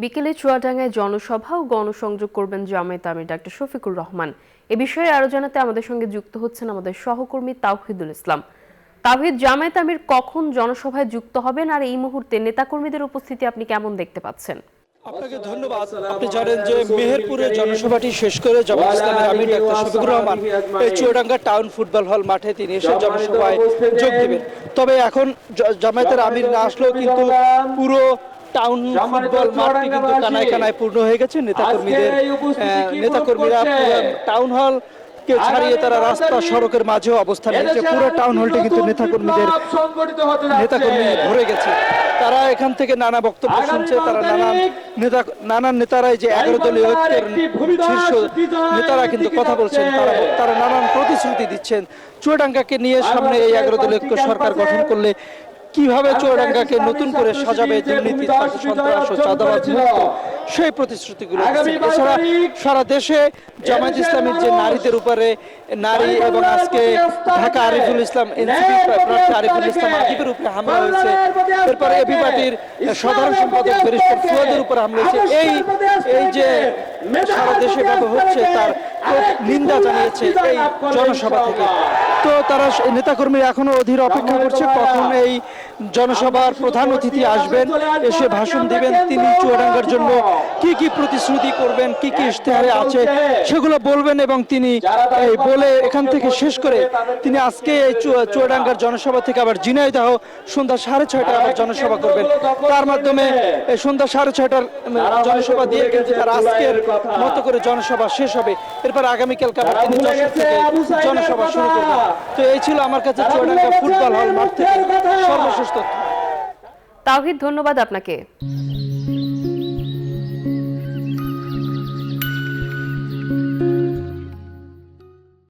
বিকেলে চুয়াডাঙ্গায় জনসভা ও গণসংযোগ করবেন জামায়াত আমির ডাক্তার শফিকুর রহমান। এ বিষয়ে আরো জানাতে আমাদের সঙ্গে যুক্ত হচ্ছেন আমাদের সহকর্মী তাওহিদুল ইসলাম। তাওহিদ, জামায়াত আমির কখন জনসভায় যুক্ত হবেন আর এই মুহূর্তে নেতাকর্মীদের উপস্থিতি আপনি কেমন দেখতে পাচ্ছেন? আপনাকে ধন্যবাদ। আপনি জানেন যে মেহেরপুরে জনসভাটি শেষ করে জামায়াত ইসলামীর আমির ডাক্তার শফিকুর রহমান এই চুয়াডাঙ্গা টাউন ফুটবল হল মাঠে তিনি এসে জনসভায় যোগ দিবেন। তবে এখন জামায়াতের আমির না আসলেও কিন্তু পুরো টাউন ফুটবল মাঠটি কিন্তু কানায় কানায় পূর্ণ হয়ে গেছে নেতাকর্মীরা টাউন হল কে ছাড়িয়ে তারা রাস্তা সড়কের মাঝেও অবস্থান নিয়েছে। পুরো টাউন হলটি কিন্তু নেতাকর্মী ভরে গেছে। তারা এখান থেকে নানা বক্তব্য শুনছে। তারা নানান নেতারাই যে 11 দলীয় ঐক্যের শীর্ষ নেতারা কিন্তু কথা বলছেন। তারা নানান প্রতিশ্রুতি দিচ্ছেন চুয়াডাঙ্গাকে নিয়ে। সামনে এই 11 দলীয় ঐক্য সরকার গঠন করলে কিভাবে চুয়াডাঙ্গাকে নতুন করে সাজাবে, দুর্নীতি, সন্ত্রাস ও চাঁদাবাজ মুক্ত, সেই প্রতিশ্রুতিগুলো। এছাড়া সারা দেশে জামায়াত ইসলামীর যে নারীদের উপরে নারী এবং আজকে ঢাকা আরিফুল ইসলাম এনসিপি প্রার্থী আরিফুল ইসলাম আকিবের উপরে হামলা হয়েছে, এরপরে এবি পার্টির সাধারণ সম্পাদক ব্যারিস্টার ফুয়াদের উপরে হামলা হয়েছে, এই যে সারা দেশে ব্যাপক হচ্ছে তার নিন্দা জানিয়েছে এই জনসভা থেকে। তো তারা নেতাকর্মীরা এখনো অধীর অপেক্ষা করছে কখন এই জনসভার প্রধান অতিথি আসবেন, এসে ভাষণ দিবেন। তিনি চুয়াডাঙ্গার জন্য কি কি প্রতিশ্রুতি করবেন, কি কি ইশতেহারে আছে সেগুলো বলবেন এবং তিনি এই বলে এখান থেকে শেষ করে তিনি আজকে এই চুয়াডাঙ্গার জনসভা থেকে আবার ঝিনাইদহ সন্ধ্যা 6:30টায় আবার জনসভা করবেন। তার মাধ্যমে সন্ধ্যা 6:30টার জনসভা দিয়ে কিন্তু তার আজকের মতো করে জনসভা শেষ হবে। এরপর আগামীকাল তিনি যশোর থেকে জনসভা শুরু করবেন। তো এই ছিল আমার কাছে চুয়াডাঙ্গা ফুটবল হল মাঠ থেকে সর্বশেষ তথ্য। তাওহিদ, ধন্যবাদ আপনাকে।